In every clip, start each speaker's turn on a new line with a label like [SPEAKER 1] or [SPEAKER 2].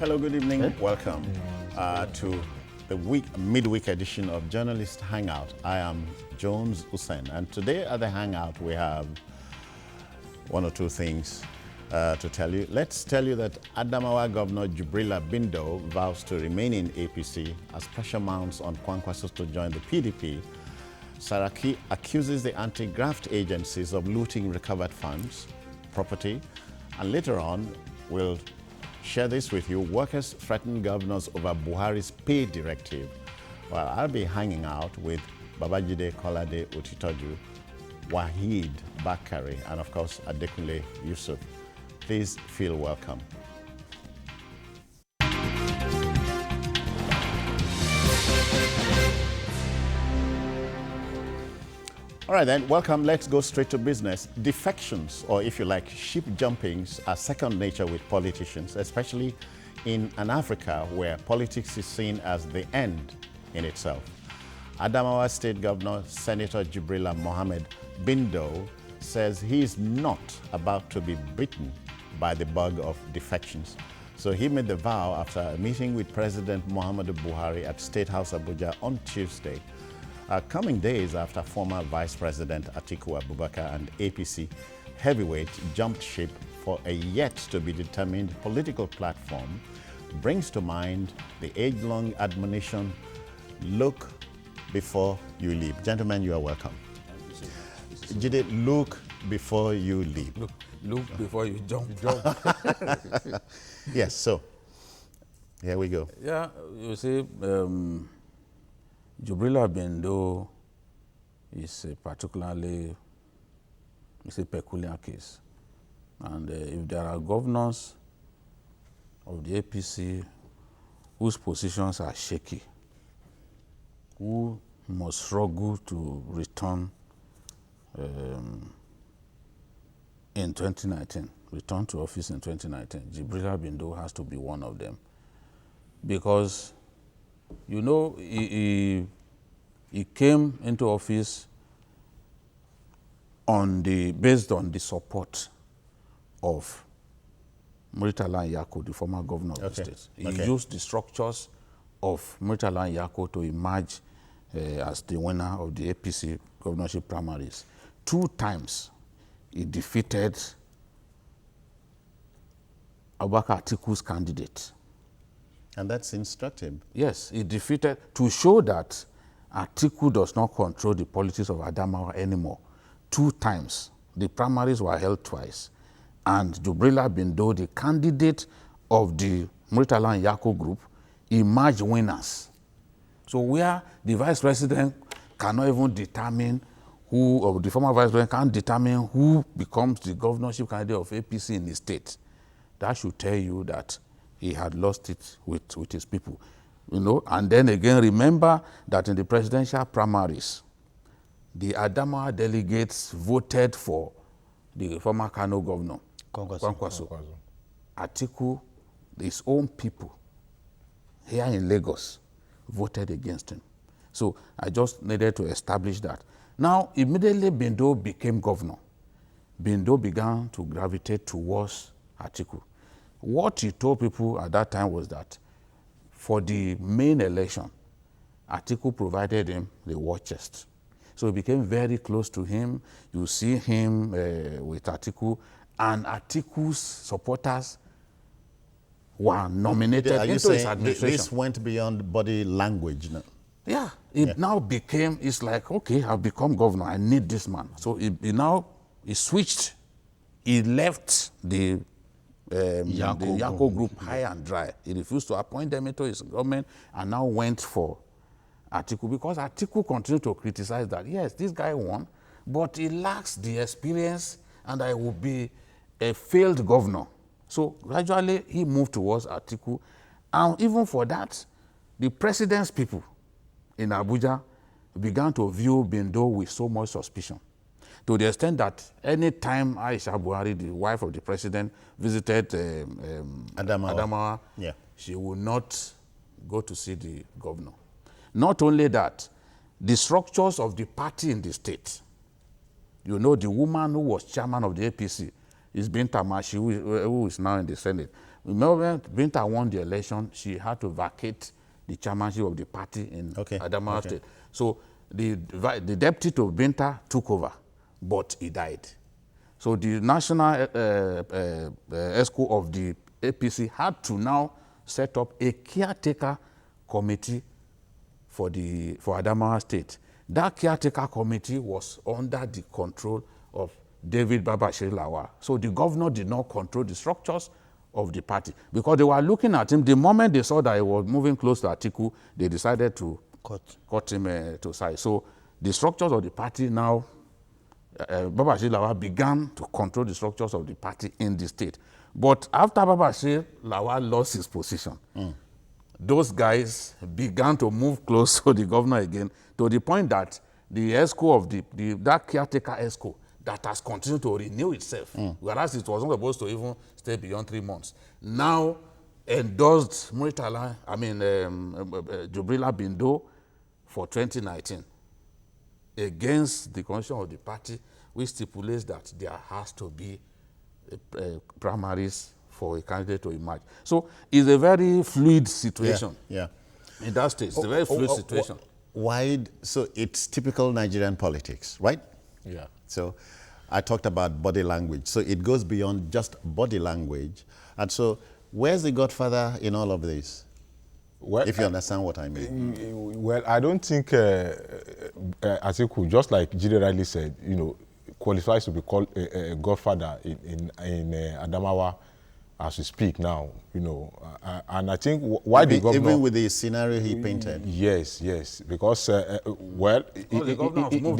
[SPEAKER 1] Hello, good evening. Welcome to the midweek edition of Journalist Hangout. I am Jones Hussein, and today at the Hangout we have one or two things to tell you. Let's tell you that Adamawa Governor Jubrila Bindow vows to remain in APC as pressure mounts on Kwankwaso to join the PDP. Saraki accuses the anti-graft agencies of looting recovered funds, property, and later on we'll share this with you. Workers threaten governors over Buhari's pay directive. Well, I'll be hanging out with Babajide Kolade Otitoju, Wahid Bakari, and of course, Adekunle Yusuf. Please feel welcome. All right then, welcome. Let's go straight to business. Defections, or if you like, ship jumpings, are second nature with politicians, especially in an Africa where politics is seen as the end in itself. Adamawa State Governor Senator Jubrila Mohammed Bindow says he is not about to be bitten by the bug of defections. So he made the vow after a meeting with President Muhammadu Buhari at State House Abuja on Tuesday. Coming days after former Vice President Atiku Abubakar and APC heavyweight jumped ship for a yet-to-be-determined political platform, brings to mind the age-long admonition, look before you leap. Gentlemen, you are welcome. Jide, look before you leap.
[SPEAKER 2] Look before you jump.
[SPEAKER 1] Yes, so here we go.
[SPEAKER 2] Yeah, you see, Jubrila Bindow is a peculiar case. And if there are governors of the APC whose positions are shaky, who must struggle to return in 2019, return to office in 2019, Jubrila Bindow has to be one of them. Because, you know, he came into office based on the support of Murtala Nyako, the former governor of the state. He used the structures of Murtala Nyako to emerge as the winner of the APC governorship primaries. 2 times he defeated Abubakar Atiku's candidate.
[SPEAKER 1] And that's instructive.
[SPEAKER 2] Yes, he defeated, to show that Atiku does not control the politics of Adamawa anymore. 2 times. The primaries were held twice. And Jubrila Bindow, the candidate of the Murtala Nyako group, emerged winners. So where the vice president cannot even determine who, or the former vice president can't determine who becomes the governorship candidate of APC in the state, that should tell you that he had lost it with his people. You know, and then again, remember that in the presidential primaries, the Adamawa delegates voted for the former Kano governor, Kwankwaso. Atiku, his own people here in Lagos, voted against him. So I just needed to establish that. Now, immediately Bindow became governor. Bindow began to gravitate towards Atiku. What he told people at that time was that for the main election, Atiku provided him the war chest. So he became very close to him. You see him with Atiku, and Atiku's supporters were nominated into his administration.
[SPEAKER 1] This went beyond body language? No?
[SPEAKER 2] Yeah, it now became, it's like, okay, I've become governor, I need this man. So he switched, he left the Nyako group high and dry. He refused to appoint them into his government and now went for Atiku, because Atiku continued to criticize that, yes, this guy won, but he lacks the experience and I will be a failed governor. So gradually he moved towards Atiku, and even for that, the president's people in Abuja began to view Bindow with so much suspicion, to the extent that any time Aisha Buhari, the wife of the president, visited Adamawa, she would not go to see the governor. Not only that, the structures of the party in the state, you know, the woman who was chairman of the APC is Binta Mashi, who is now in the Senate. the moment Binta won the election, she had to vacate the chairmanship of the party in Adamawa State. So the deputy to Binta took over, but he died. So the national ESCO of the APC had to now set up a caretaker committee for Adamawa State. That caretaker committee was under the control of David Babashir Lawal. So the governor did not control the structures of the party because they were looking at him. The moment they saw that he was moving close to Atiku, they decided to cut him to size. So the structures of the party now, Babashir Lawal began to control the structures of the party in the state. But after Babashir Lawal lost his position, those guys began to move close to the governor again, to the point that the ESCO of that caretaker ESCO that has continued to renew itself, whereas it was not supposed to even stay beyond 3 months, now endorsed Jubrila Bindow for 2019 against the constitution of the party, which stipulates that there has to be primaries for a candidate to emerge. So it's a very fluid situation. In that state, it's a very fluid situation.
[SPEAKER 1] So it's typical Nigerian politics, right?
[SPEAKER 3] Yeah.
[SPEAKER 1] So I talked about body language. So it goes beyond just body language. And so where's the godfather in all of this? Well, if you understand what I mean.
[SPEAKER 3] Well, I don't think Atiku, just like Jide rightly said, qualifies to be called a godfather in Adamawa as we speak now, and I think why the governor...
[SPEAKER 1] Even with the scenario he painted?
[SPEAKER 3] Yes, because, the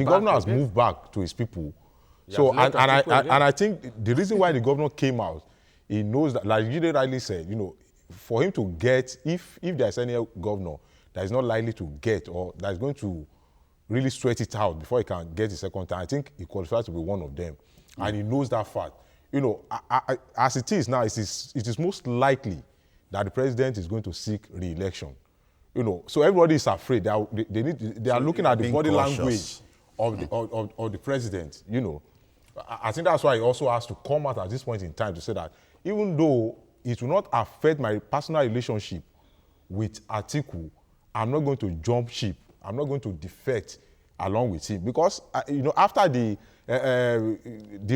[SPEAKER 3] governor has moved back to his people. So, and I think the reason why the governor came out, he knows that, like Jide rightly said, for him to get, if there's any governor that is not likely to get or that is going to really stretch it out before he can get the second time, I think he qualifies to be one of them. And he knows that fact. As it is now, it is most likely that the president is going to seek re-election. So everybody is afraid. They are looking at the body language of the president. I think that's why he also has to come out at this point in time to say that even though it will not affect my personal relationship with Atiku, I'm not going to jump ship. I'm not going to defect along with him because after the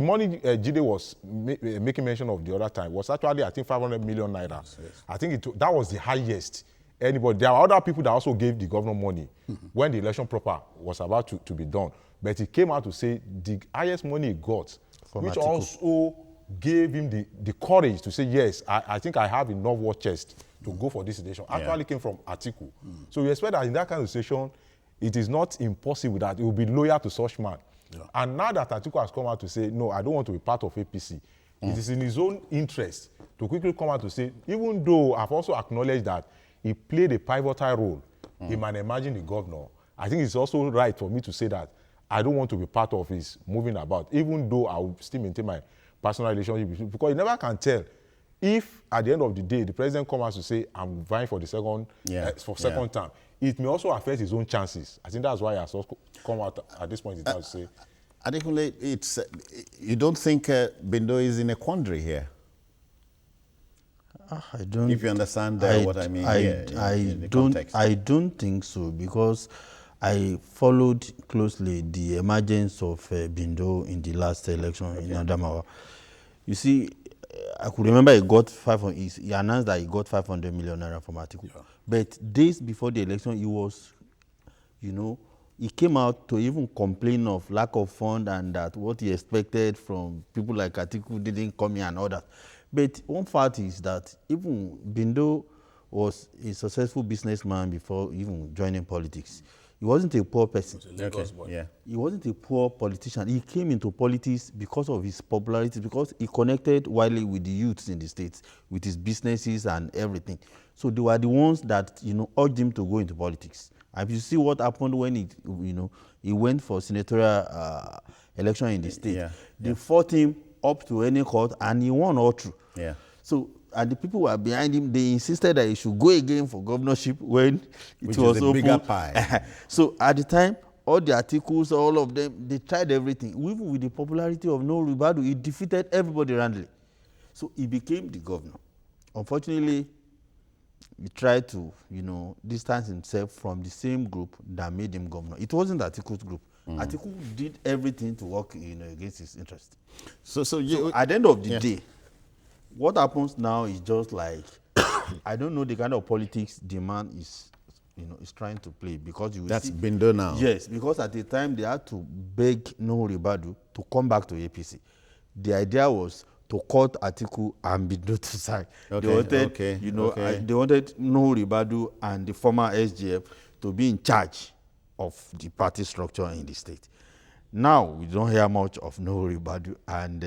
[SPEAKER 3] money Jide was making mention of the other time was actually, I think, 500 million naira. Yes. I think that was the highest anybody. There are other people that also gave the governor money when the election proper was about to be done. But he came out to say the highest money he got, which Atiku also gave him the courage to say, yes, I think I have enough war chest to go for this election, actually came from Atiku. So we expect that in that kind of situation, it is not impossible that he will be loyal to such man. Yeah. And now that Atiku has come out to say, no, I don't want to be part of APC, it is in his own interest to quickly come out to say, even though I've also acknowledged that he played a pivotal role in managing the governor, I think it's also right for me to say that I don't want to be part of his moving about, even though I will still maintain my personal relationship with him, because you never can tell if at the end of the day the president comes out to say I'm vying for the second term. It may also affect his own chances. I think that's why he has also come out at this point in time to say.
[SPEAKER 1] Adekunle, you don't think Bindow is in a quandary here?
[SPEAKER 4] I don't.
[SPEAKER 1] If you understand what I mean
[SPEAKER 4] I don't think so, because I followed closely the emergence of Bindow in the last election in Adamawa. You see, I could remember he announced that he got 500 million naira from Atiku. Yeah. But days before the election, he was, he came out to even complain of lack of fund and that what he expected from people like Atiku didn't come here and all that. But one fact is that even Bindow was a successful businessman before even joining politics. He wasn't a poor person.
[SPEAKER 3] He was a Lagos boy.
[SPEAKER 1] Yeah.
[SPEAKER 4] He wasn't a poor politician. He came into politics because of his popularity, because he connected widely with the youths in the States, with his businesses and everything. So they were the ones that, urged him to go into politics. And if you see what happened when he went for senatorial election in the state, they fought him up to any court and he won all through.
[SPEAKER 1] Yeah.
[SPEAKER 4] So, and the people who were behind him, they insisted that he should go again for governorship when
[SPEAKER 1] Which
[SPEAKER 4] was
[SPEAKER 1] is a bigger pie.
[SPEAKER 4] So at the time, all the articles, all of them, they tried everything. Even with the popularity of No Ribadu, he defeated everybody roundly. So he became the governor unfortunately, he tried to, distance himself from the same group that made him governor. It wasn't Atiku's group. Atiku did everything to work, against his interest.
[SPEAKER 1] So
[SPEAKER 4] at the end of the day, what happens now is just like, I don't know the kind of politics the man is trying to play, because you will
[SPEAKER 1] that's
[SPEAKER 4] see,
[SPEAKER 1] Bindow now.
[SPEAKER 4] Yes, because at the time they had to beg Nuhu Ribadu to come back to APC. The idea was to cut Atiku and Bindow to side.
[SPEAKER 1] Okay,
[SPEAKER 4] they wanted, they wanted Nuhu Ribadu and the former SGF to be in charge of the party structure in the state. Now we don't hear much of Nuhu Ribadu, and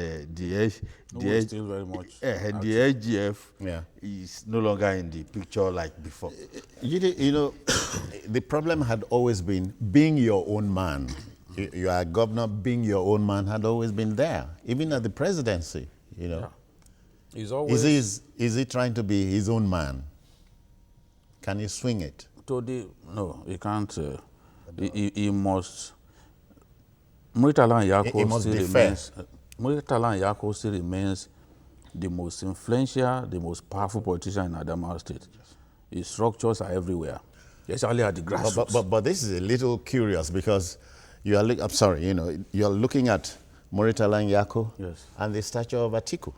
[SPEAKER 2] still very much
[SPEAKER 4] the SGF is no longer in the picture like before.
[SPEAKER 1] The problem had always been being your own man. You are a governor, being your own man had always been there, even at the presidency.
[SPEAKER 2] He's always
[SPEAKER 1] Is he trying to be his own man? Can he swing it?
[SPEAKER 2] No, he can't. He must. Murtala Nyako still remains the most influential, the most powerful politician in Adamawa State. His structures are everywhere, especially at the grassroots.
[SPEAKER 1] But this is a little curious, because you are. I'm sorry, you are looking at Murtala Nyako and the statue of Atiku.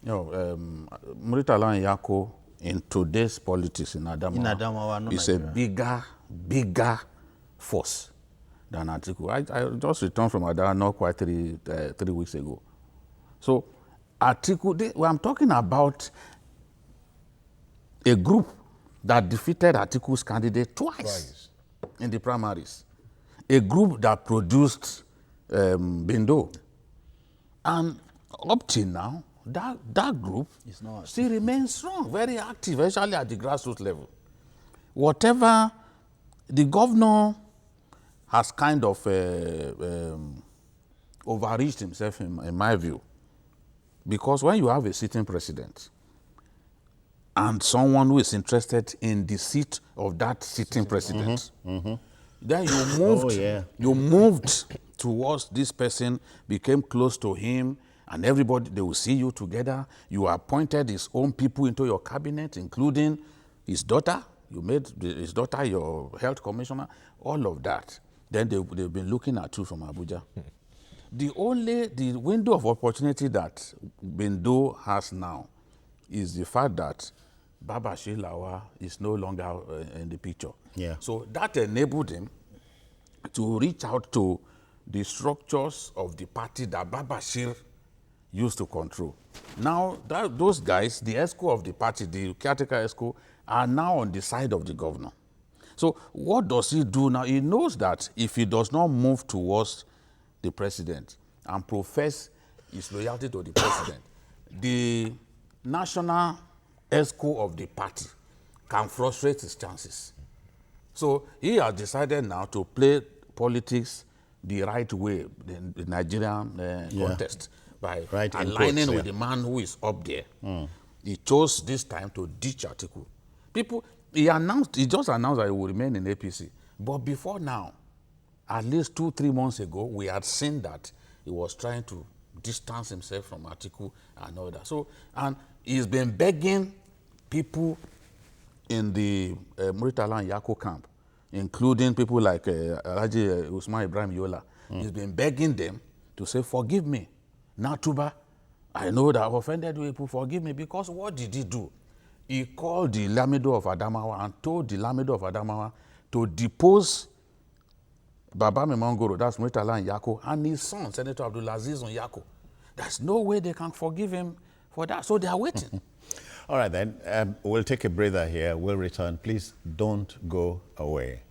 [SPEAKER 2] Murtala Nyako in today's politics in Adamawa is a bigger force than Atiku. I just returned from Adamawa not quite 3 weeks ago. So Atiku, I'm talking about a group that defeated Atiku's candidate twice in the primaries. A group that produced Bindow. And up till now, that group still remains strong, very active, especially at the grassroots level. Whatever the governor has kind of overreached himself, in my view, because when you have a sitting president and someone who is interested in the seat of that sitting president, then you moved towards this person, became close to him, and everybody, they will see you together. You appointed his own people into your cabinet, including his daughter. You made his daughter your health commissioner, all of that. Then they've been looking at you from Abuja. The window of opportunity that Bindow has now is the fact that Baba Shilawa is no longer in the picture. So that enabled him to reach out to the structures of the party that Baba Shir used to control. Now, those guys, the ESCO of the party, the caretaker ESCO, are now on the side of the governor. So what does he do now? He knows that if he does not move towards the president and profess his loyalty to the president, the national ESCO of the party can frustrate his chances. So he has decided now to play politics the right way, the Nigerian context, by aligning with the man who is up there. He chose this time to ditch Atiku. He just announced that he will remain in APC. But before now, at least 2-3 months ago, we had seen that he was trying to distance himself from Atiku and all that. So, and he's been begging people in the Murtala Nyako camp, including people like Alhaji Usman Ibrahim Yola. He's been begging them to say, forgive me. Natuba, I know that I've offended you people, forgive me, because what did he do? He called the Lamido of Adamawa and told the Lamido of Adamawa to depose Baba Memongoro, that's Murtala Nyako, and his son, Senator Abdulaziz Nyako. There's no way they can forgive him for that, so they are waiting.
[SPEAKER 1] All right, then. We'll take a breather here. We'll return. Please don't go away.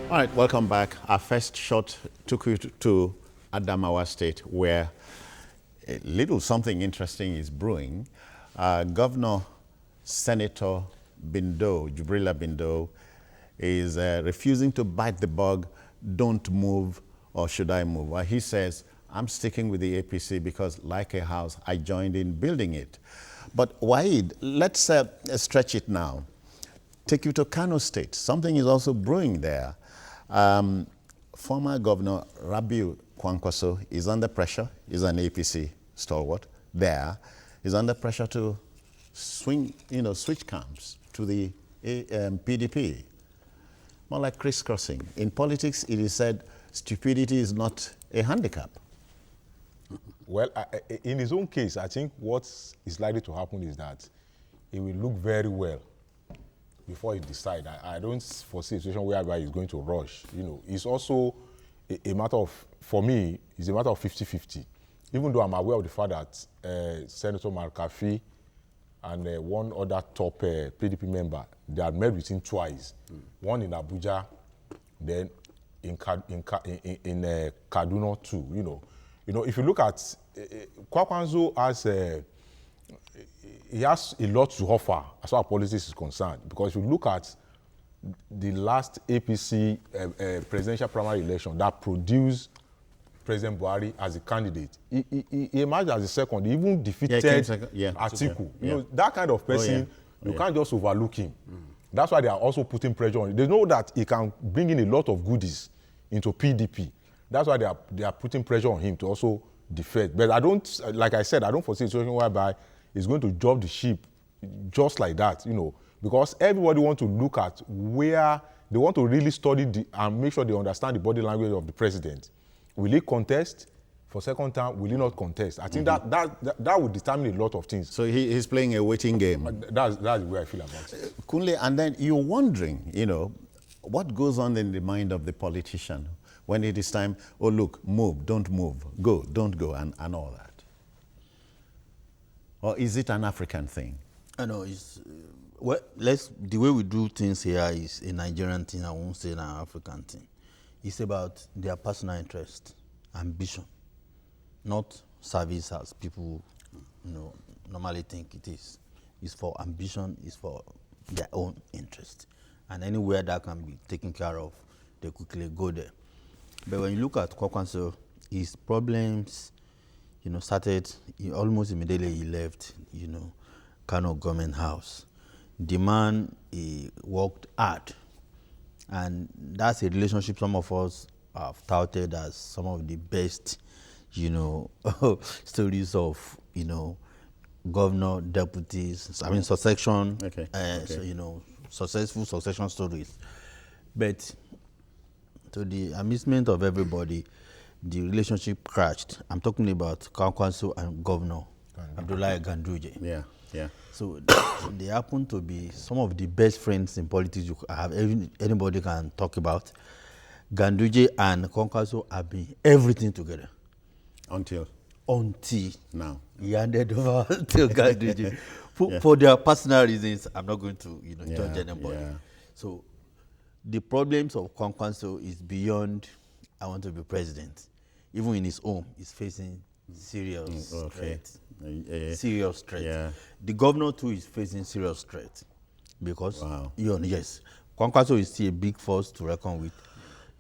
[SPEAKER 1] All right, welcome back. Our first shot took you to Adamawa State, where a little something interesting is brewing. Governor Senator Bindow, Jubrila Bindow, is refusing to bite the bug, don't move, or should I move? Well, he says, I'm sticking with the APC because, like a house, I joined in building it. But Waheed, let's stretch it now. Take you to Kano State. Something is also brewing there. Former Governor Rabiu Kwankwaso is under pressure, is an APC stalwart there, is under pressure to switch camps to the PDP. More like crisscrossing. In politics, it is said stupidity is not a handicap.
[SPEAKER 3] Well, in his own case, I think what is likely to happen is that he will look very well before he decides. I don't foresee a situation whereby he's going to rush. It's also a matter of, for me, it's a matter of 50-50. Even though I'm aware of the fact that Senator Markafi and one other top PDP member, they had met with him twice. One in Abuja, then in Kaduna too. If you look at Kwakwanzo he has a lot to offer as far as politics is concerned. Because if you look at the last APC presidential primary election that produced President Buhari as a candidate, he emerged as a second. He even defeated Atiku. That kind of person, you can't just overlook him. That's why they are also putting pressure on him. They know that he can bring in a lot of goodies into PDP. That's why they are putting pressure on him to also defect. But I don't, like I said, I don't foresee a situation whereby he's going to drop the ship just like that, because everybody wants to look at where they want to really study and make sure they understand the body language of the president. Will he contest for second term? Will he not contest? I think that would determine a lot of things.
[SPEAKER 1] So he's playing a waiting game.
[SPEAKER 3] That's the way I feel about it.
[SPEAKER 1] Kunle, and then you're wondering, what goes on in the mind of the politician when it is time, oh, look, move, don't move, go, don't go, and all that? Or is it an African thing?
[SPEAKER 4] I know it's the way we do things here is a Nigerian thing. I won't say an African thing. It's about their personal interest, ambition, not service as people normally think it is. It's for ambition, it's for their own interest. And anywhere that can be taken care of, they quickly go there. But when you look at Kwakwanso, his problems, started almost immediately he left, Kano government house. The man, he worked hard. And that's a relationship some of us have touted as some of the best, stories of, governor, deputies, succession, successful succession stories. But to the amusement of everybody, the relationship crashed. I'm talking about Kwankwaso and Governor Abdullahi Ganduje.
[SPEAKER 1] Yeah.
[SPEAKER 4] So they happen to be some of the best friends in politics you have anybody can talk about. Ganduje and Kwankwaso have been everything together.
[SPEAKER 1] Until
[SPEAKER 4] now. He handed over to Ganduje. For their personal reasons, I'm not going to judge anybody. Yeah. So the problems of Kwankwaso is beyond I want to be president. Even in his home, he's facing serious threats. Serious threat. Yeah. The governor too is facing serious threat because Kwankwaso is still a big force to reckon with.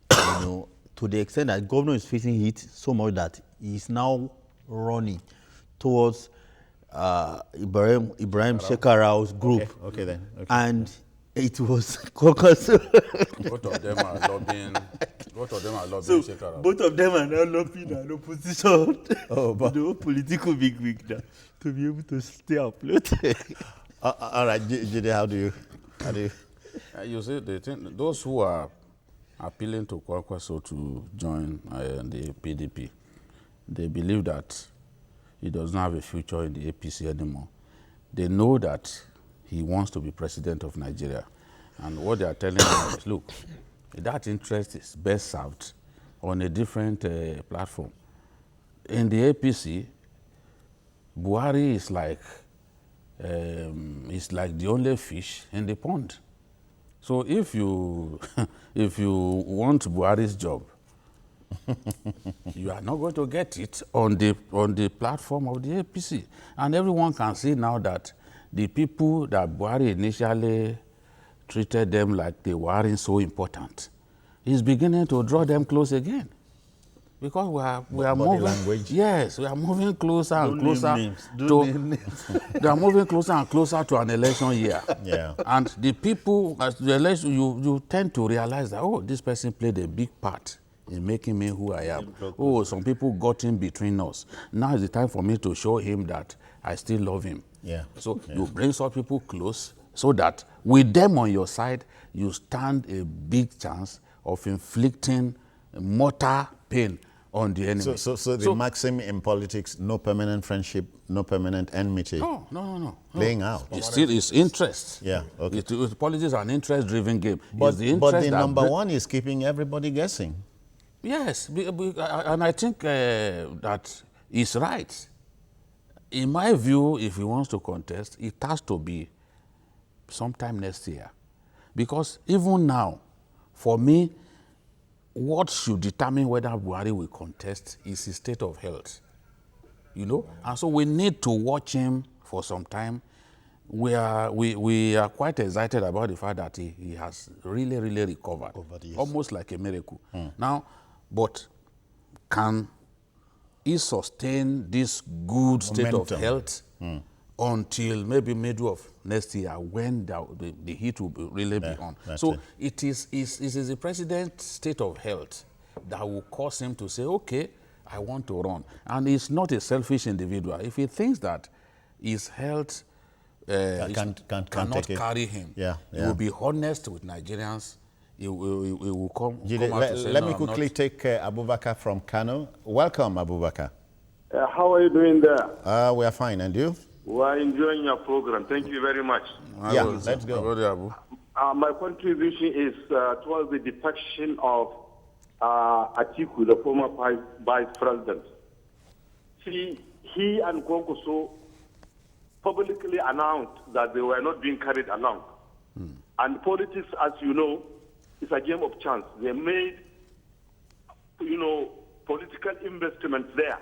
[SPEAKER 4] To the extent that governor is facing heat so much that he is now running towards Ibrahim Shekarau's group.
[SPEAKER 1] Okay.
[SPEAKER 4] And it was Kwankwaso.
[SPEAKER 2] Both of them are lobbying.
[SPEAKER 4] So both of them are now lobbying an opposition. Political big now to be able to stay afloat.
[SPEAKER 1] All right, Jide, how do you?
[SPEAKER 2] You see, those who are appealing to Kwankwaso to join the PDP, they believe that he does not have a future in the APC anymore. They know that he wants to be president of Nigeria. And what they are telling him is, look, that interest is best served on a different platform. In the APC, Buhari is like the only fish in the pond. So if you want Buhari's job, you are not going to get it on the platform of the APC. And everyone can see now that the people that Buhari initially treated them like they weren't so important, he's beginning to draw them close again. Because we are moving. Language. Yes, we are moving closer and closer they are moving closer and closer to an election year.
[SPEAKER 1] Yeah.
[SPEAKER 2] And the people, as the election, you tend to realize that this person played a big part in making me who I am. Oh, some people got in between us. Now is the time for me to show him that I still love him.
[SPEAKER 1] Yeah.
[SPEAKER 2] So you bring some people close so that with them on your side, you stand a big chance of inflicting mortal pain on the enemy.
[SPEAKER 1] So the maxim in politics, no permanent friendship, no permanent enmity.
[SPEAKER 2] No.
[SPEAKER 1] Playing out.
[SPEAKER 2] It's still it's interest.
[SPEAKER 1] Yeah, okay.
[SPEAKER 2] Politics is an interest-driven game.
[SPEAKER 1] But
[SPEAKER 2] the
[SPEAKER 1] number one is keeping everybody guessing.
[SPEAKER 2] Yes, and I think that is right. In my view, if he wants to contest, it has to be sometime next year. Because even now, for me, what should determine whether Buhari will contest is his state of health. You know? And so we need to watch him for some time. We are quite excited about the fact that he has really recovered.
[SPEAKER 4] Yes.
[SPEAKER 2] Almost like a miracle. Now, but can he sustain this good state of health until maybe middle of next year when the heat will really be on? So it is the president's state of health that will cause him to say, okay, I want to run. And he's not a selfish individual. If he thinks that his health cannot carry him, he will be honest with Nigerians. He will come out to say,
[SPEAKER 1] let me quickly take Abubakar from Kano. Welcome, Abubakar.
[SPEAKER 5] How are you doing there?
[SPEAKER 1] We are fine, and you?
[SPEAKER 5] We are enjoying your program. Thank you very much.
[SPEAKER 1] Let's go.
[SPEAKER 5] My contribution is towards the defection of Atiku, the former vice president. See, he and Konkoso publicly announced that they were not being carried along. And politics, as you know, is a game of chance. They made, political investments there.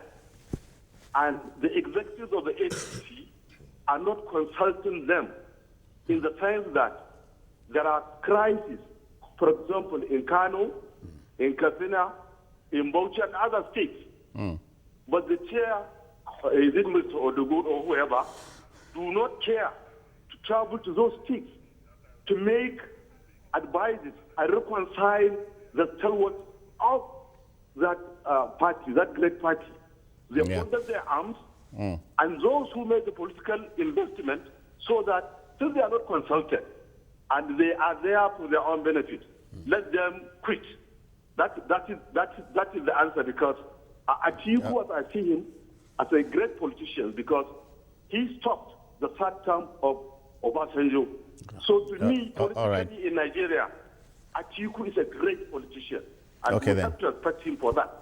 [SPEAKER 5] And the executives of the APC are not consulting them in the sense that there are crises, for example, in Kano, in Katsina, in Bauchi and other states. But the chair, is it Mr. Odugur or whoever, do not care to travel to those states to make advices and reconcile the stalwarts of that party, that great party. They folded their arms, and those who made the political investment, so that since they are not consulted and they are there for their own benefit, let them quit. That is the answer, because Atiku, as I see him, as a great politician, because he stopped the third term of Obasanjo. So to me, politically in Nigeria, Atiku is a great politician. And we have to respect him for that.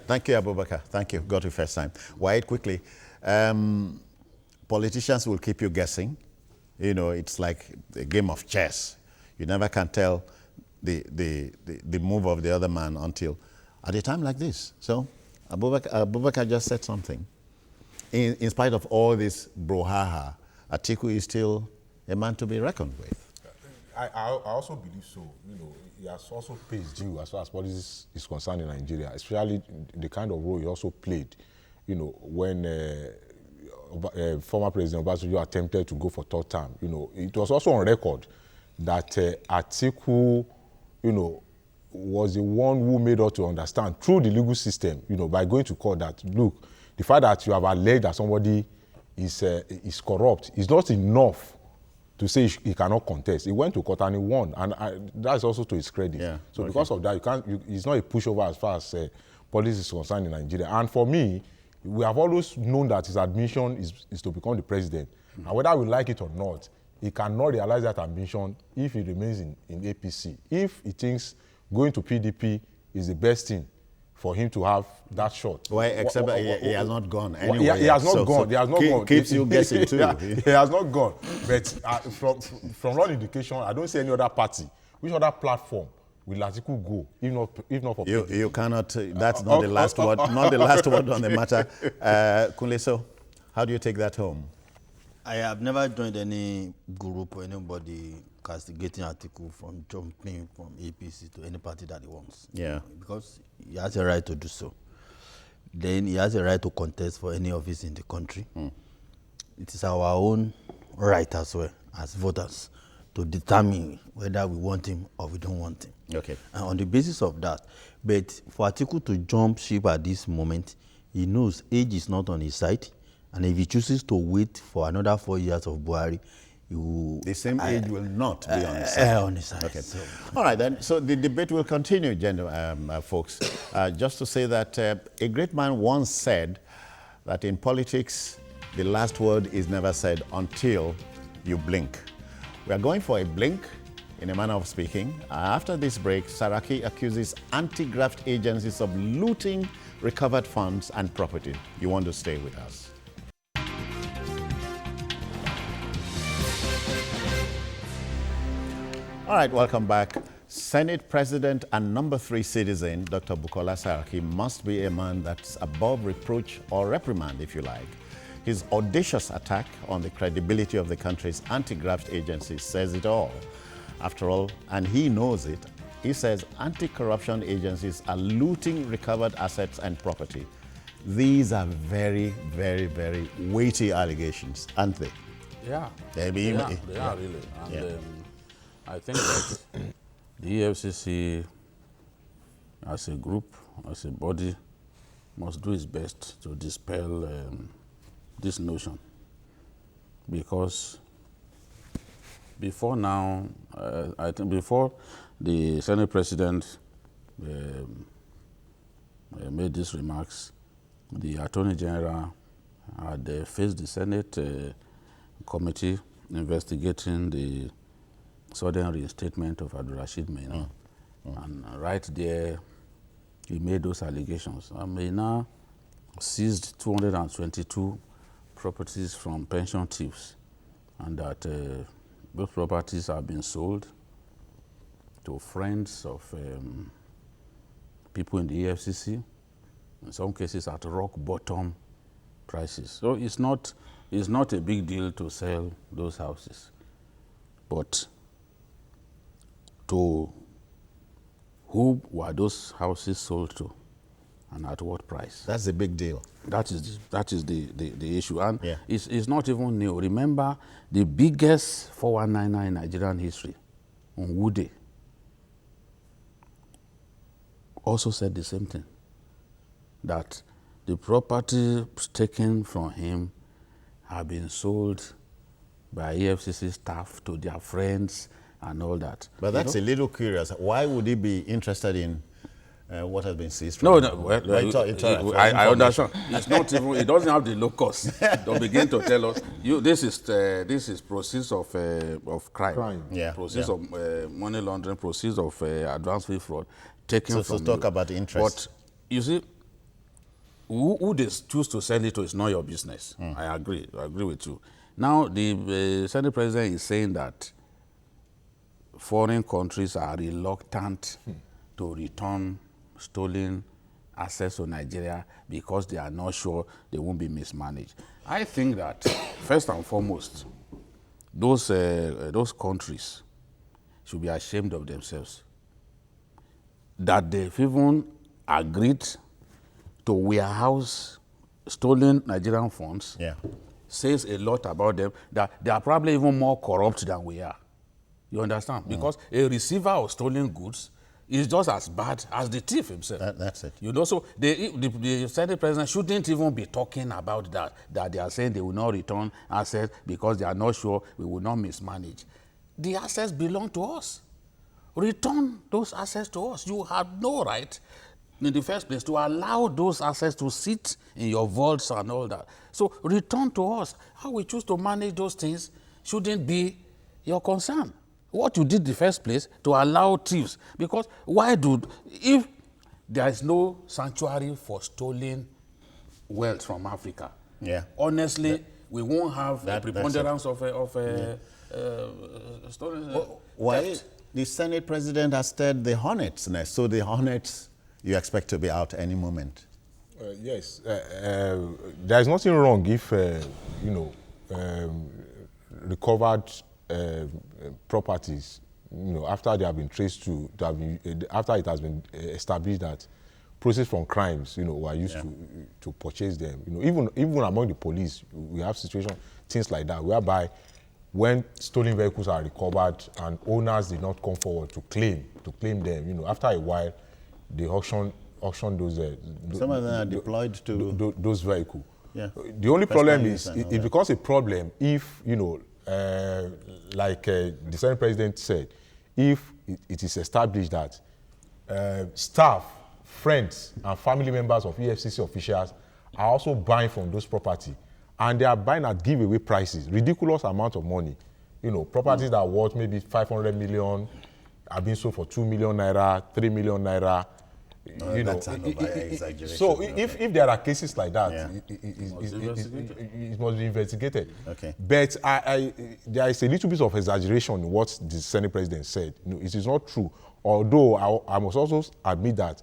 [SPEAKER 1] Thank you, Abubakar. Thank you. Got you first time. Wait, quickly. Politicians will keep you guessing. It's like a game of chess. You never can tell the move of the other man until at a time like this. So Abubakar just said something. In spite of all this brouhaha, Atiku is still a man to be reckoned with.
[SPEAKER 3] I also believe so. He has also paid his due as far as politics is concerned in Nigeria, especially the kind of role he also played, when former President Obasanjo attempted to go for third term. It was also on record that Atiku, was the one who made us to understand through the legal system, by going to court, that look, the fact that you have alleged that somebody is corrupt is not enough to say he cannot contest. He went to court and he won, and that's also to his credit. So because of that, it's not a pushover as far as politics is concerned in Nigeria. And for me, we have always known that his ambition is to become the president. And whether we like it or not, he cannot realize that ambition if he remains in APC. If he thinks going to PDP is the best thing for him to have that shot.
[SPEAKER 1] Why, except he has not gone anywhere.
[SPEAKER 3] He has not gone. He has not gone.
[SPEAKER 1] Keeps you guessing too.
[SPEAKER 3] He has not gone. But from all indication, I don't see any other party. Which other platform will Atiku go, if not for PDP?
[SPEAKER 1] You cannot. That's not the last word. Not the last word on the matter. Kunle, how do you take that home?
[SPEAKER 4] I have never joined any group or anybody castigating Atiku from jumping from APC to any party that he wants.
[SPEAKER 1] Yeah.
[SPEAKER 4] Because he has a right to do so. Then he has a right to contest for any office in the country. It is our own right as well, as voters, to determine whether we want him or we don't want him.
[SPEAKER 1] Okay.
[SPEAKER 4] And on the basis of that, but for Atiku to jump ship at this moment, he knows age is not on his side, and if he chooses to wait for another 4 years of Buhari, he will...
[SPEAKER 1] The same age will not be on his side.
[SPEAKER 4] On his side.
[SPEAKER 1] Okay.
[SPEAKER 4] So,
[SPEAKER 1] All right, then. So the debate will continue, folks. Just to say that a great man once said that in politics, the last word is never said until you blink. We are going for a blink, in a manner of speaking. After this break, Saraki accuses anti-graft agencies of looting recovered funds and property. You want to stay with us. All right, welcome back. Senate President and number 3 citizen, Dr. Bukola Saraki, must be a man that's above reproach or reprimand, if you like. His audacious attack on the credibility of the country's anti-graft agencies says it all. After all, and he knows it, he says anti-corruption agencies are looting recovered assets and property. These are very, very, very weighty allegations, aren't they?
[SPEAKER 2] Yeah,
[SPEAKER 1] they
[SPEAKER 2] are really. And I think that the EFCC, as a group, as a body, must do its best to dispel this notion. Because before now, I think before the Senate President made these remarks, the Attorney General had faced the Senate committee investigating the sudden reinstatement of Abdulrashid Maina. And right there, he made those allegations. Maina seized 222 properties from pension thieves, and that those properties have been sold to friends of people in the EFCC, in some cases at rock bottom prices. So it's not a big deal to sell those houses, but to who were those houses sold to and at what price?
[SPEAKER 1] That's a big deal.
[SPEAKER 2] That is the issue, and it's not even new. Remember the biggest 4199 in Nigerian history, Nwude, also said the same thing, that the property taken from him have been sold by EFCC staff to their friends and all that.
[SPEAKER 1] But that's a little curious. Why would he be interested in what has been seized from him?
[SPEAKER 2] Well, I understand. It's not even, it doesn't have the locus. Don't begin to tell us, this is proceeds of crime.
[SPEAKER 1] Yeah.
[SPEAKER 2] Proceeds of money laundering, proceeds of advance fee fraud taken from
[SPEAKER 1] So talk about the interest.
[SPEAKER 2] But you see, who they choose to sell it to is not your business. I agree with you. Now, the Senate President is saying that foreign countries are reluctant to return stolen assets to Nigeria because they are not sure they won't be mismanaged. I think that, first and foremost, those countries should be ashamed of themselves. That they've even agreed to warehouse stolen Nigerian funds says a lot about them, that they are probably even more corrupt than we are. You understand? Because a receiver of stolen goods is just as bad as the thief himself.
[SPEAKER 1] That's it.
[SPEAKER 2] You know, so the Senate President shouldn't even be talking about that they are saying they will not return assets because they are not sure we will not mismanage. The assets belong to us. Return those assets to us. You have no right in the first place to allow those assets to sit in your vaults and all that. So return to us. How we choose to manage those things shouldn't be your concern. What you did in the first place to allow thieves, because if there is no sanctuary for stolen wealth from Africa, honestly, we won't have the preponderance of stolen
[SPEAKER 1] Why
[SPEAKER 2] theft.
[SPEAKER 1] the Senate President has stirred the hornet's nest, so the hornets you expect to be out any moment.
[SPEAKER 3] Yes, there is nothing wrong if recovered properties, after they have been traced after it has been established that proceeds from crimes, were used to purchase them. Even among the police, we have situations, things like that, whereby when stolen vehicles are recovered and owners did not come forward to claim them, you know, after a while, they auction those.
[SPEAKER 1] Some of them are deployed to
[SPEAKER 3] those vehicles.
[SPEAKER 1] Yeah.
[SPEAKER 3] The only problem is
[SPEAKER 1] it
[SPEAKER 3] becomes a problem if, you know, like the Senate President said, if it is established that staff, friends, and family members of EFCC officials are also buying from those property, and they are buying at giveaway prices, ridiculous amount of money. You know, properties that are worth maybe 500 million are being sold for 2 million naira, 3 million naira. You know,
[SPEAKER 1] that's an exaggeration.
[SPEAKER 3] so if there are cases like that,
[SPEAKER 1] Yeah.
[SPEAKER 3] it must be investigated.
[SPEAKER 1] Okay.
[SPEAKER 3] But there is a little bit of exaggeration in what the Senate President said. You know, it is not true. Although I must also admit that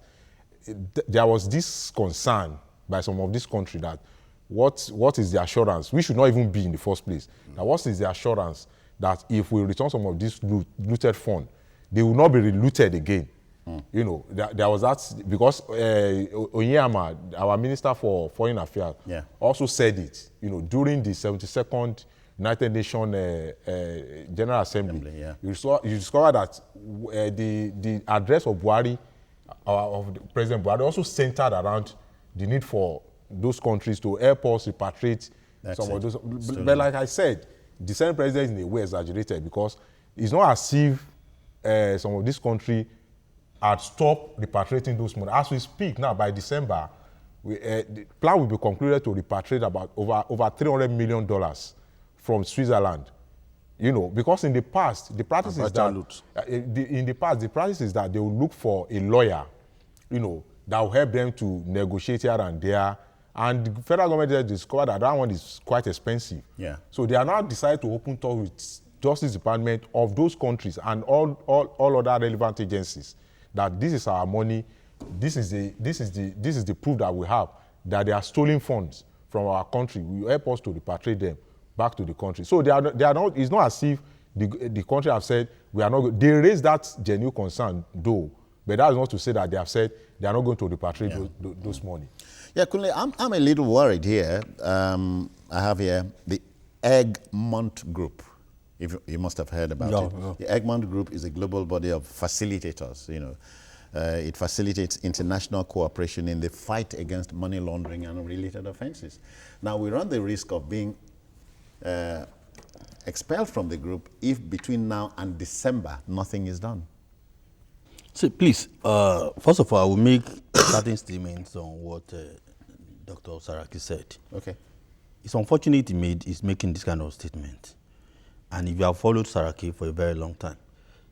[SPEAKER 3] there was this concern by some of this country that what is the assurance? We should not even be in the first place. Now, what is the assurance that if we return some of this looted fund, they will not be relooted again? You know, there was that, because Onyema, our Minister for Foreign Affairs, also said it, you know, during the 72nd United Nations General Assembly. You discover that the address of Buhari, of President Buhari, also centered around the need for those countries to help us repatriate some of those. But like I said, the Senate President is in a way exaggerated, because it's not as if some of this country had stopped repatriating those money. As we speak now, by December, the plan will be concluded to repatriate about over $300 million from Switzerland. You know, because in the past, the practice is that they will look for a lawyer, you know, that will help them to negotiate here and there. And the federal government has discovered that one is quite expensive.
[SPEAKER 1] Yeah.
[SPEAKER 3] So they are now decided to open talks with Justice Department of those countries and all other relevant agencies, that this is our money, this is the proof that we have that they are stolen funds from our country. We help us to repatriate them back to the country. So they are not. It's not as if the country have said we are not. They raised that genuine concern though, but that is not to say that they have said they are not going to repatriate those money.
[SPEAKER 1] Yeah, Kunle, I'm a little worried here. I have here the Egmont Group. If you must have heard about it. The Egmont Group is a global body of facilitators. You know, it facilitates international cooperation in the fight against money laundering and related offenses. Now, we run the risk of being expelled from the group if between now and December nothing is done.
[SPEAKER 4] So please, first of all, I will make certain statements on what Dr. Saraki said.
[SPEAKER 1] Okay.
[SPEAKER 4] It's unfortunate he's making this kind of statement. And if you have followed Saraki for a very long time,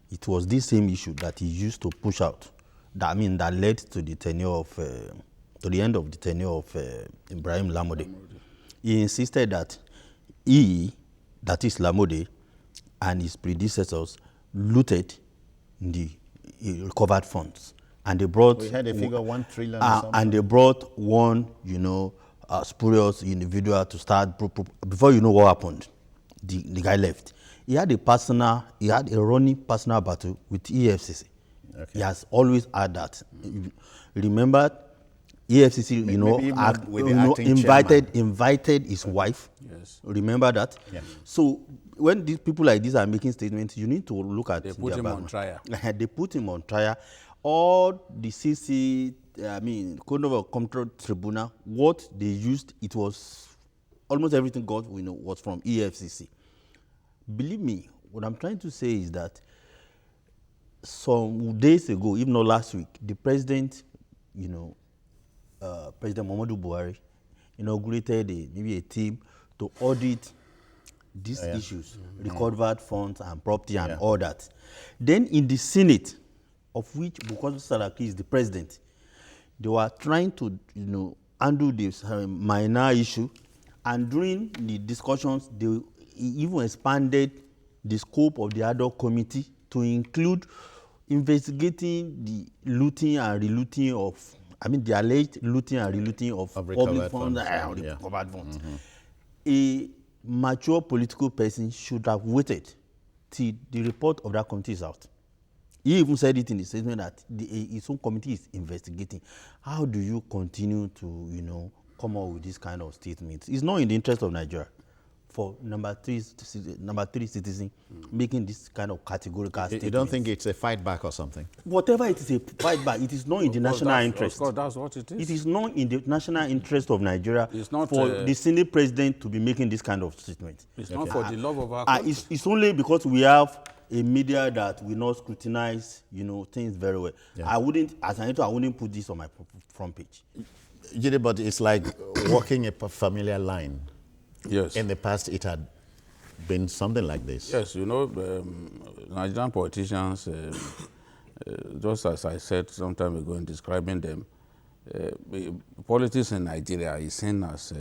[SPEAKER 4] it was this same issue that he used to push out. That led to the tenure of, to the end of the tenure of Ibrahim Lamode. He insisted that that is Lamode, and his predecessors looted the recovered funds, and they brought. We
[SPEAKER 1] had a figure 1 trillion.
[SPEAKER 4] And they brought one, spurious individual to start. Before you know what happened, the guy left. He had a running personal battle with EFCC. Okay. He has always had that. Remember, EFCC, invited his wife. Yes. Remember that? Yeah. So when these people like this are making statements, you need to look at.
[SPEAKER 2] They put him on trial.
[SPEAKER 4] They put him on trial. All the Code of Control Tribunal, what they used, it was almost everything was from EFCC. Believe me, what I'm trying to say is that some days ago, if not last week, the president, President Muhammadu Buhari, inaugurated maybe a team to audit these issues, recovered funds and property and all that. Then in the Senate, of which Bukola Saraki is the president, they were trying to handle this minor issue, and during the discussions, they even expanded the scope of the ad hoc committee to include investigating the looting and relooting of, the alleged looting and relooting of public funds and recovered funds. Mm-hmm. A mature political person should have waited till the report of that committee is out. He even said it in the statement that his own committee is investigating. How do you continue to, come up with this kind of statements? It's not in the interest of Nigeria for number three citizen making this kind of categorical statement.
[SPEAKER 1] You don't think it's a fight back or something?
[SPEAKER 4] Whatever it is a fight back, it is not in the national interest.
[SPEAKER 2] Of course, that's what it is.
[SPEAKER 4] It is not in the national interest of Nigeria
[SPEAKER 2] It's not,
[SPEAKER 4] for the Senate president to be making this kind of statement.
[SPEAKER 2] It's not for the love of our country.
[SPEAKER 4] It's only because we have a media that will not scrutinize, things very well.
[SPEAKER 1] Yeah.
[SPEAKER 4] I wouldn't put this on my front page.
[SPEAKER 1] Jide, but it's like walking a familiar line.
[SPEAKER 2] Yes.
[SPEAKER 1] In the past, it had been something like this.
[SPEAKER 2] Yes, Nigerian politicians, just as I said some time ago in describing them, politics in Nigeria is seen as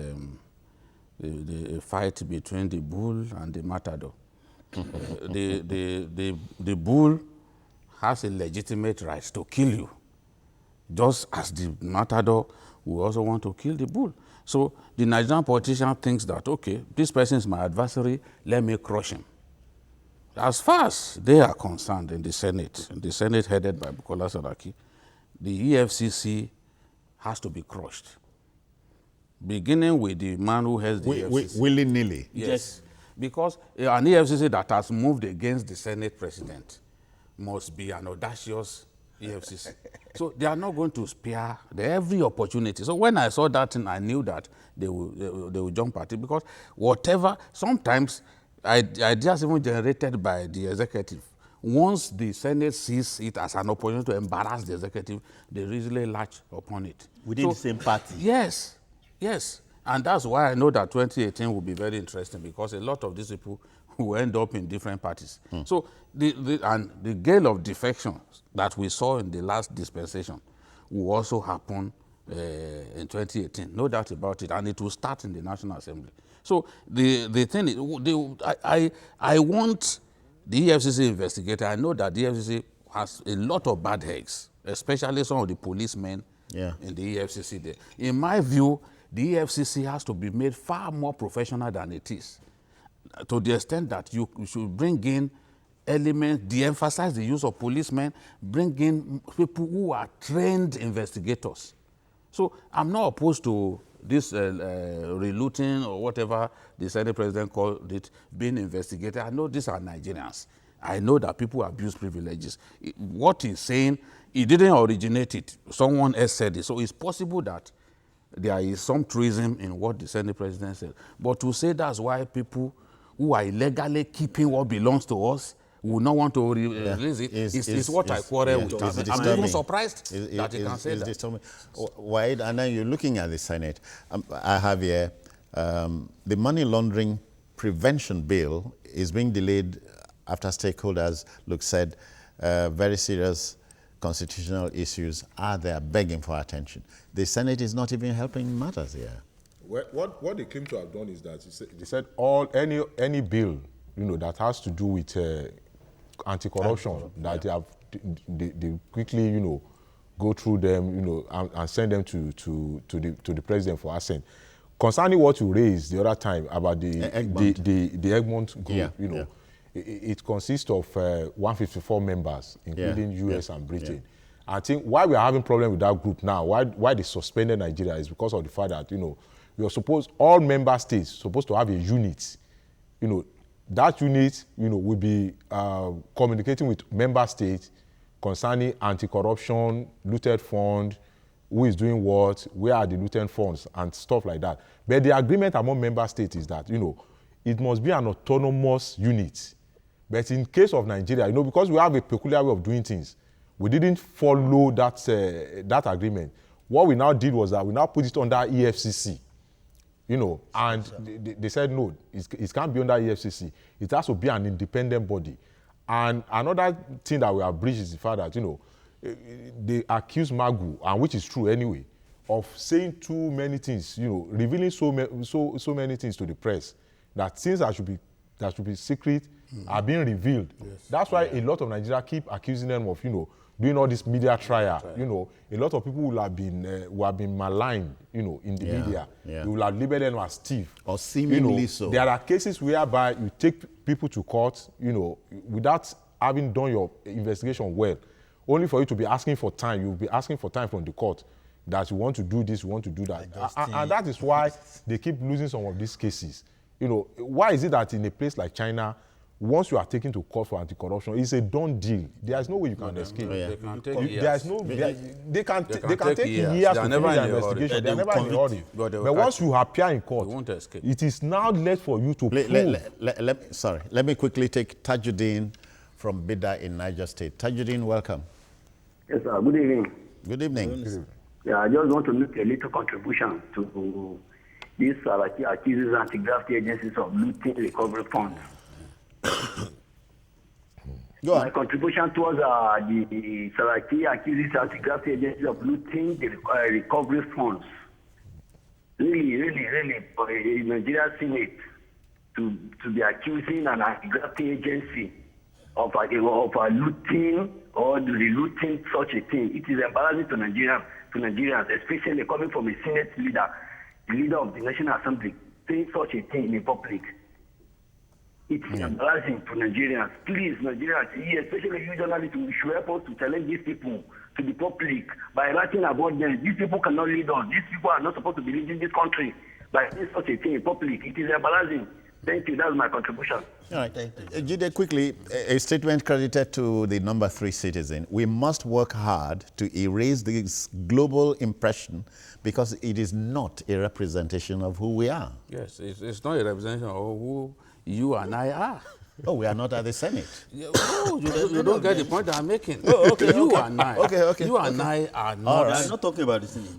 [SPEAKER 2] the fight between the bull and the matador. The bull has a legitimate right to kill you, just as the matador will also want to kill the bull. So the Nigerian politician thinks that, okay, this person is my adversary, let me crush him. As far as they are concerned in the Senate headed by Bukola Saraki, the EFCC has to be crushed. Beginning with the man who has the EFCC.
[SPEAKER 1] Willy-nilly.
[SPEAKER 2] Yes. Because an EFCC that has moved against the Senate president must be an audacious EFCC. So they are not going to spare every opportunity. So when I saw that thing, I knew that they will jump at it, because whatever, sometimes ideas even generated by the executive, once the Senate sees it as an opportunity to embarrass the executive, they easily latch upon it.
[SPEAKER 4] Within the same party.
[SPEAKER 2] Yes, yes. And that's why I know that 2018 will be very interesting, because a lot of these people will end up in different parties. So the gale of defection that we saw in the last dispensation will also happen in 2018. No doubt about it. And it will start in the National Assembly. So the thing is, I want the EFCC investigator. I know that the EFCC has a lot of bad eggs, especially some of the policemen in the EFCC there. In my view, the EFCC has to be made far more professional than it is, to the extent that you should bring in elements, de-emphasize the use of policemen, bring in people who are trained investigators. So I'm not opposed to this relooting or whatever the Senate president called it being investigated. I know these are Nigerians. I know that people abuse privileges. What he's saying, he didn't originate it. Someone else said it. So it's possible that there is some truism in what the Senate president said. But to say that's why people who are illegally keeping what belongs to us will not want to release it is what I quarrel with. I'm even surprised that he can say that.
[SPEAKER 1] Wide, and then you're looking at the Senate. I have here the money laundering prevention bill is being delayed after stakeholders said very serious constitutional issues are there begging for attention. The Senate is not even helping matters here.
[SPEAKER 3] Well, what they claim to have done is that they said any bill that has to do with anti-corruption, that they quickly go through them and send them to the president for assent. Concerning what you raised the other time about the Egmont group, it consists of 154 members, including US and Britain. I think why we are having problem with that group now, why they suspended Nigeria, is because of the fact that we are supposed, all member states supposed to have a unit. That unit will be communicating with member states concerning anti-corruption, looted fund, who is doing what, where are the looted funds, and stuff like that. But the agreement among member states is that it must be an autonomous unit. But in case of Nigeria, because we have a peculiar way of doing things, we didn't follow that agreement. What we now did was that we now put it under EFCC, and they said no, it can't be under EFCC. It has to be an independent body. And another thing that we have breached is the fact that they accuse Magu, and which is true anyway, of saying too many things, revealing so many things to the press, that things that should be secret are being revealed. Yes. That's why a lot of Nigeria keep accusing them of doing all this media trial. A lot of people will have been maligned, in the media. Yeah. You will have labeled them as thief.
[SPEAKER 1] Or seemingly so.
[SPEAKER 3] There are cases whereby you take people to court, without having done your investigation well, only for you to be asking for time. You'll be asking for time from the court that you want to do this, you want to do that. And that is why they keep losing some of these cases. You know, why is it that in a place like China, once you are taken to court for anti-corruption, it's a done deal. There is no way you can escape.
[SPEAKER 2] They can take
[SPEAKER 3] There is
[SPEAKER 2] years.
[SPEAKER 3] no. They can take years
[SPEAKER 2] They are
[SPEAKER 3] to
[SPEAKER 2] never
[SPEAKER 3] finish
[SPEAKER 2] in
[SPEAKER 3] their
[SPEAKER 2] a hurry.
[SPEAKER 3] investigation. They are never in a hurry.
[SPEAKER 2] But they will
[SPEAKER 3] But once
[SPEAKER 2] catch
[SPEAKER 3] you appear in court,
[SPEAKER 2] You won't escape.
[SPEAKER 3] it is now left for you to prove.
[SPEAKER 1] Let me quickly take Tajuddin from Bindow in Niger State. Tajuddin, welcome.
[SPEAKER 6] Yes, sir. Good evening.
[SPEAKER 1] Good evening.
[SPEAKER 6] Yeah, I just want to make a little contribution to this Saraki accuses anti-graft agencies of looting recovery funds.
[SPEAKER 1] Go
[SPEAKER 6] My
[SPEAKER 1] on.
[SPEAKER 6] contribution towards the Saraki accuses anti-graft agencies of looting the recovery funds. Really, for a Nigerian Senate to be accusing an anti-graft agency of looting or looting such a thing. It is embarrassing to Nigerians, especially coming from a Senate leader, the leader of the National Assembly, saying such a thing in public. It is embarrassing to Nigerians. Please, Nigerians, especially you journalists, we should help us to challenge these people to the public by writing about them. These people cannot lead us. These people are not supposed to be leading this country by saying such a thing in public. It is embarrassing. Thank you. That's my contribution.
[SPEAKER 1] All right. Jide, quickly, a statement credited to the number 3 citizen. We must work hard to erase this global impression because it is not a representation of who we are.
[SPEAKER 2] Yes, it's not a representation of who you and I are.
[SPEAKER 1] Oh, we are not at the Senate.
[SPEAKER 2] No, you don't get the point I'm making. You and I. You and I are not.
[SPEAKER 4] I'm not talking about the Senate.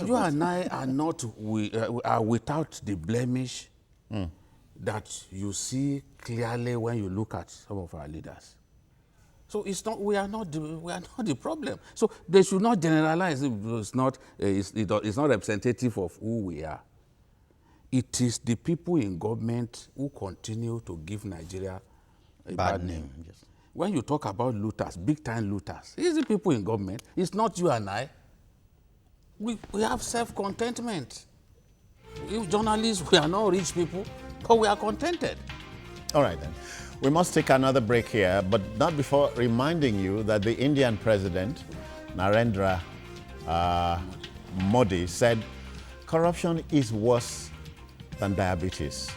[SPEAKER 2] You and I are not. We are without the blemish that you see clearly when you look at some of our leaders. So it's not. We are not the problem. So they should not generalize. It's not representative of who we are. It is the people in government who continue to give Nigeria a bad name.
[SPEAKER 4] Yes.
[SPEAKER 2] When you talk about looters, big-time looters, it's the people in government. It's not you and I. We have self-contentment. We journalists, we are not rich people, but we are contented.
[SPEAKER 1] All right, then. We must take another break here, but not before reminding you that the Indian president, Narendra Modi, said corruption is worse than diabetes.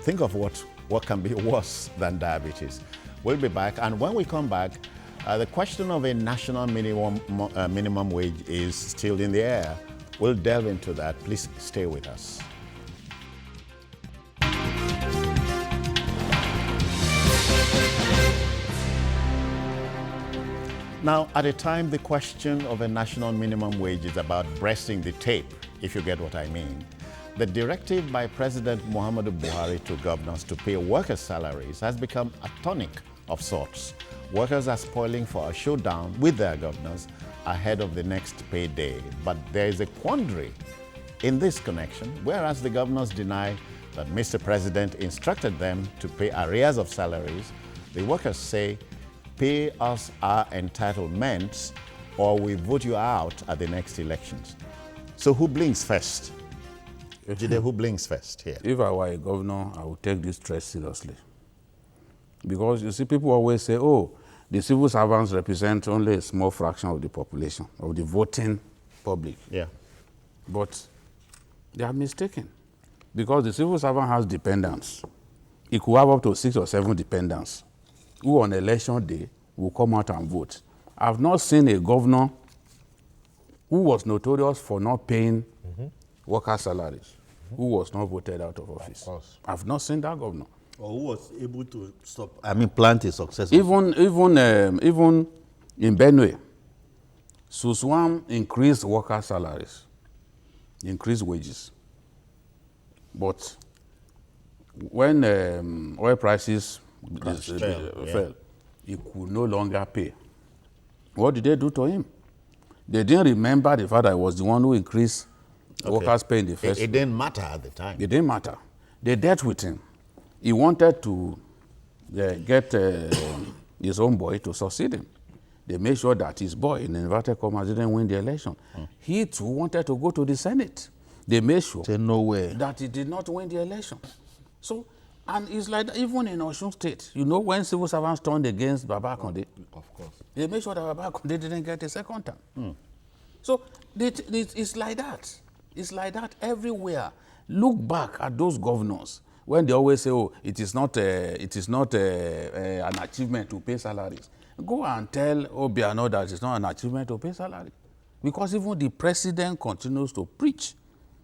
[SPEAKER 1] Think of what can be worse than diabetes. We'll be back, and when we come back, the question of a national minimum wage is still in the air. We'll delve into that. Please stay with us. Now, at a time the question of a national minimum wage is about breasting the tape, if you get what I mean, the directive by President Muhammadu Buhari to governors to pay workers' salaries has become a tonic of sorts. Workers are spoiling for a showdown with their governors ahead of the next payday. But there is a quandary in this connection, whereas the governors deny that Mr. President instructed them to pay arrears of salaries, the workers say, pay us our entitlements or we vote you out at the next elections. So who blinks first? Jide, who blinks first here?
[SPEAKER 2] If I were a governor, I would take this threat seriously. Because you see, people always say, oh, the civil servants represent only a small fraction of the population, of the voting public.
[SPEAKER 1] Yeah.
[SPEAKER 2] But they are mistaken. Because the civil servant has dependents. It could have up to 6 or 7 dependents who on election day will come out and vote. I've not seen a governor who was notorious for not paying worker salaries, who was not voted out of office.
[SPEAKER 3] Of course.
[SPEAKER 2] I've not seen that governor.
[SPEAKER 4] Or who was able to plant a successful.
[SPEAKER 2] Even in Benue, Suswam increased worker salaries, increased wages. But when oil prices fell, he could no longer pay. What did they do to him? They didn't remember the fact that I was the one who increased workers' pay in the first place.
[SPEAKER 1] It didn't matter at the time.
[SPEAKER 2] It didn't matter. They dealt with him. He wanted to get his own boy to succeed him. They made sure that his boy, in inverted commas, didn't win the election. He too wanted to go to the Senate. They made sure that he did not win the election. So, and it's like that, even in Osun State, you know, when civil servants turned against Baba Konde,
[SPEAKER 3] Of course.
[SPEAKER 2] they made sure that Baba Konde didn't get a second term. So it's like that. It's like that everywhere. Look back at those governors when they always say, oh, it is not an achievement to pay salaries, go and tell Obiano that it's not an achievement to pay salary. Because even the president continues to preach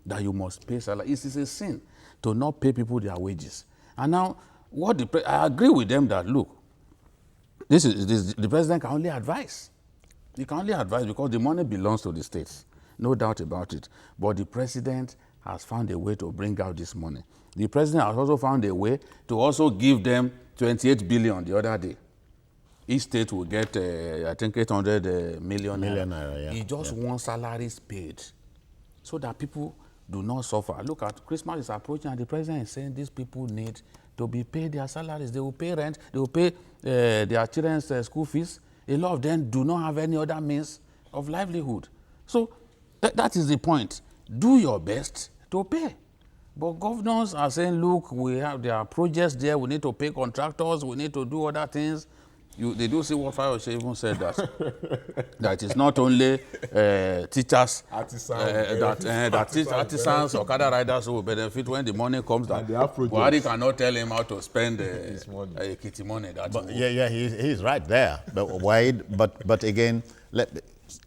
[SPEAKER 2] that you must pay salary. It is a sin to not pay people their wages. And now, I agree with them that, look, the president can only advise. He can only advise because the money belongs to the states. No doubt about it. But the president has found a way to bring out this money. The president has also found a way to also give them 28 billion the other day. Each state will get, I think, 800 million naira. Yeah. He just wants salaries paid so that people do not suffer. Look at Christmas is approaching and the president is saying these people need to be paid their salaries. They will pay rent, they will pay their children's school fees. A lot of them do not have any other means of livelihood. So that is the point. Do your best to pay. But governors are saying, look, there are projects there, we need to pay contractors, we need to do other things. They do see what Fayose even said that it's not only teachers, artisans or Okada riders who will benefit when the money comes down. Buhari cannot tell him how to spend kitty money.
[SPEAKER 1] He's right there. But again,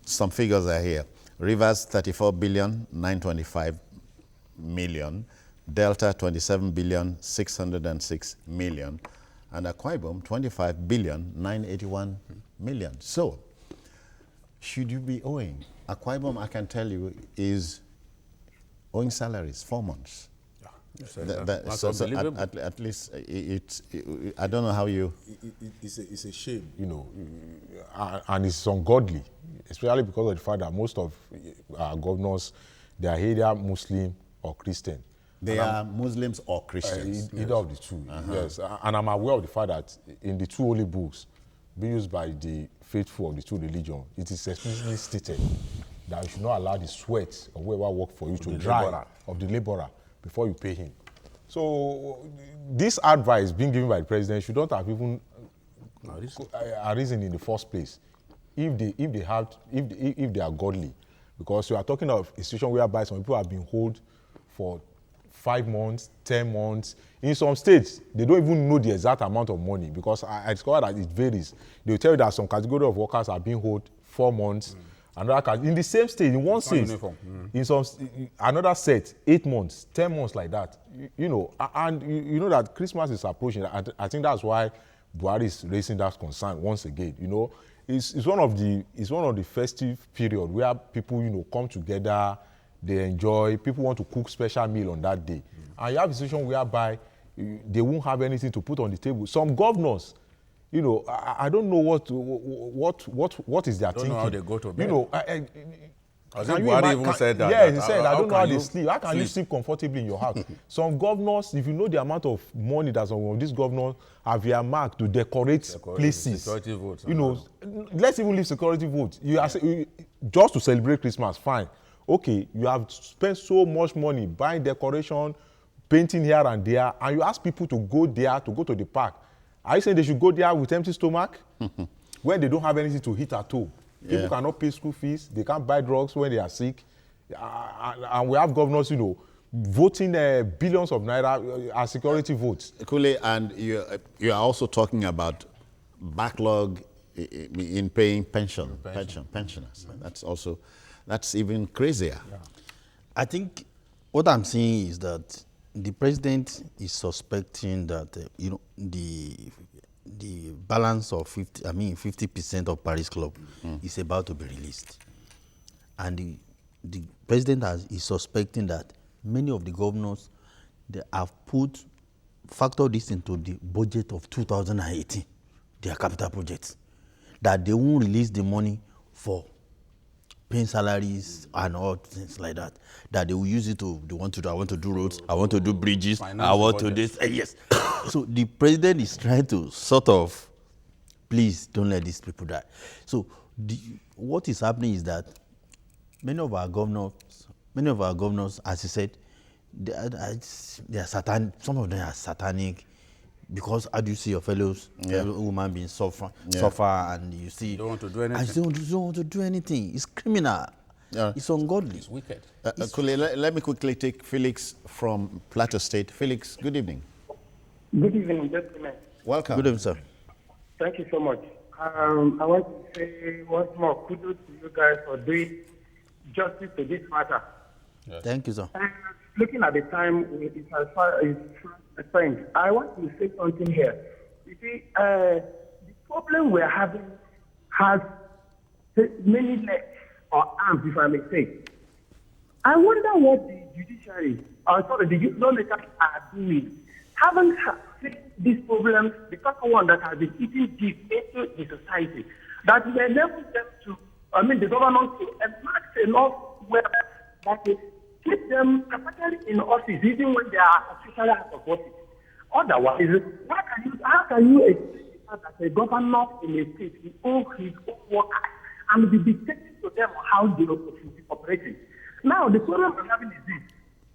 [SPEAKER 1] some figures are here. Rivers 34 billion 925 million, Delta 27 billion 606 million. And Akwa Ibom, 25 billion, 981 million. So, should you be owing? Akwa Ibom, I can tell you, is owing salaries 4 months.
[SPEAKER 2] That's
[SPEAKER 1] unbelievable. At least, I don't know how you...
[SPEAKER 3] It's a shame, you know, and it's ungodly, especially because of the fact that most of our governors, they are either Muslim or Christian.
[SPEAKER 1] They are Muslims or Christians?
[SPEAKER 3] Either of the two, yes. And I'm aware of the fact that in the two holy books being used by the faithful of the two religions, it is explicitly stated that you should not allow the sweat of whoever work for you to dry of the laborer before you pay him. So this advice being given by the president should not have even arisen in the first place if they are godly, because you are talking of a situation whereby some people have been held for 5 months, 10 months. In some states, they don't even know the exact amount of money because I discovered that it varies. They will tell you that some category of workers are being held 4 months. Another in the same state, in one state, in some another set, 8 months, 10 months like that. You know, and you know that Christmas is approaching. I think that's why Buhari is raising that concern once again. You know, it's one of the festive period where people, you know, come together. They enjoy, people want to cook special meal on that day. And you have a situation whereby they won't have anything to put on the table. Some governors, you know, I don't know what is their thinking.
[SPEAKER 2] I don't know how they go to bed.
[SPEAKER 3] You know,
[SPEAKER 2] I think Buhari even said that.
[SPEAKER 3] Yeah, he said, I don't know how they sleep. How can you sleep comfortably in your house? Some governors, if you know the amount of money that some of these governors have earmarked to decorate places.
[SPEAKER 2] Security votes.
[SPEAKER 3] You know, let's even leave security votes. You are just to celebrate Christmas, fine. Okay, you have spent so much money buying decoration, painting here and there, and you ask people to go there, to go to the park. Are you saying they should go there with empty stomach when they don't have anything to eat at home? People cannot pay school fees, they can't buy drugs when they are sick. And we have governors, you know, voting billions of naira as security votes.
[SPEAKER 1] Kule, and you are also talking about backlog in paying pensioners. That's even crazier.
[SPEAKER 4] Yeah. I think what I'm saying is that the president is suspecting that the balance of 50% of Paris Club is about to be released, and the president is suspecting that many of the governors they have factored this into the budget of 2018, their capital projects, that they won't release the money for paying salaries and all things like that, that they will use it to, I want to do roads, I want to do bridges, I want to do this. Yes. So the president is trying to sort of, please don't let these people die. So what is happening is that many of our governors, as you said, they are satanic. Some of them are satanic. Because how do you see your fellow woman being suffer, and you see...
[SPEAKER 2] Don't want to do anything.
[SPEAKER 4] I don't want to do anything. It's criminal. It's ungodly.
[SPEAKER 2] It's wicked.
[SPEAKER 1] Kule, let me quickly take Felix from Plateau State. Felix, good evening.
[SPEAKER 7] Good evening, gentlemen.
[SPEAKER 1] Welcome.
[SPEAKER 4] Good evening, sir.
[SPEAKER 7] Thank you so much. I want to say once more, kudos to you guys for doing justice to this matter.
[SPEAKER 4] Yes. Thank you, sir.
[SPEAKER 7] Looking at the time, as far as friends, I want to say something here. You see, the problem we're having has many legs or arms, if I may say. I wonder what the judiciary, the lawmakers are doing. Haven't fixed these problems, the first one that has been eating deep into the society, that we enable them to, the government to enact a law where that will keep them perpetually in office even when they are officially out of office. Otherwise, how can you explain that a governor in a state will own his own workers and be dictating to them how they should be operating? Now, the problem we're having is this.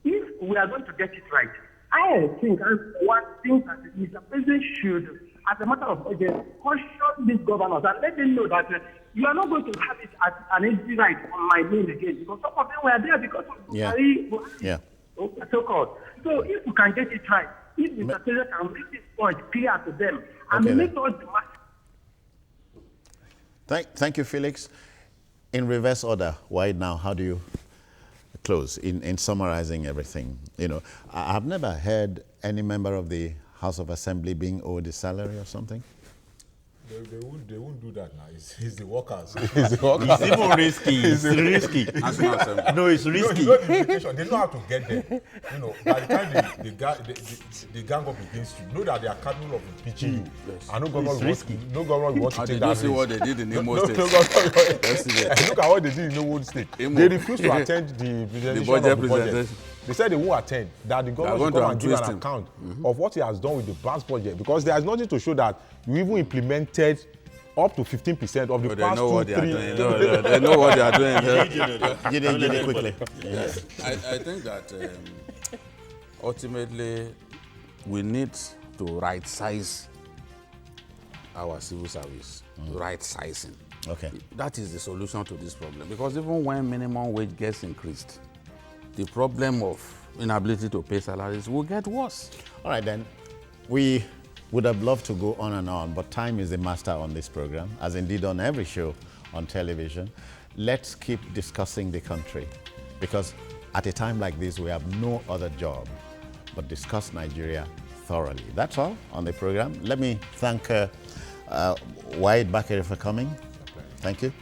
[SPEAKER 7] If we are going to get it right, I think one thing that Mr. President should, as a matter of urgency, caution these governors and let them know that you are not going to have it as an easy right on my name again, because some of them were there because of Buhari, so-called. So if we can get it right, if Mr. President can make this point clear to them and make all the matter.
[SPEAKER 1] Thank you, Felix. In reverse order, why now? How do you close in summarizing everything? You know, I've never heard any member of the House of Assembly being owed a salary or something.
[SPEAKER 3] They won't do that now. It's the workers.
[SPEAKER 4] It's even risky. It's risky. No, it's risky.
[SPEAKER 3] No, it's not the implication. They know how to get there. You know, by the time they gang up against you, know that they are capable of impeaching you. Yes. And no government will want to take that risk.
[SPEAKER 2] See what they did in Imo State.
[SPEAKER 3] Look at what they did in Imo State. They refused to attend the budget. They said they won't attend, that the government should come and give an account of what he has done with the past budget, because there is nothing to show that you even implemented up to 15% of the past 2-3.
[SPEAKER 2] They know what they are doing.
[SPEAKER 1] Jide, quickly.
[SPEAKER 2] Yes. I think that ultimately we need to right-size our civil service, right-sizing.
[SPEAKER 1] Okay.
[SPEAKER 2] That is the solution to this problem, because even when minimum wage gets increased, the problem of inability to pay salaries will get worse.
[SPEAKER 1] All right, then. We would have loved to go on and on, but time is the master on this program, as indeed on every show on television. Let's keep discussing the country, because at a time like this, we have no other job but discuss Nigeria thoroughly. That's all on the program. Let me thank Wahid Bakari for coming. Thank you.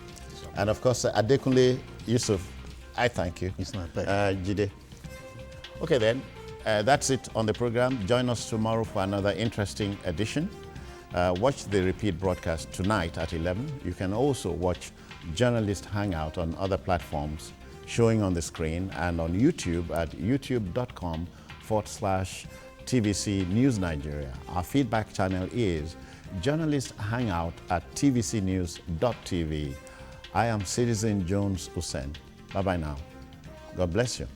[SPEAKER 1] And of course, Adekunle Yusuf, I thank you.
[SPEAKER 4] It's my pleasure.
[SPEAKER 1] Jide. Okay then, that's it on the program. Join us tomorrow for another interesting edition. Watch the repeat broadcast tonight at 11. You can also watch Journalist Hangout on other platforms showing on the screen and on YouTube at youtube.com/TVC News Nigeria. Our feedback channel is Journalist Hangout at tvcnews.tv. I am Citizen Jones Hussein. Bye-bye now. God bless you.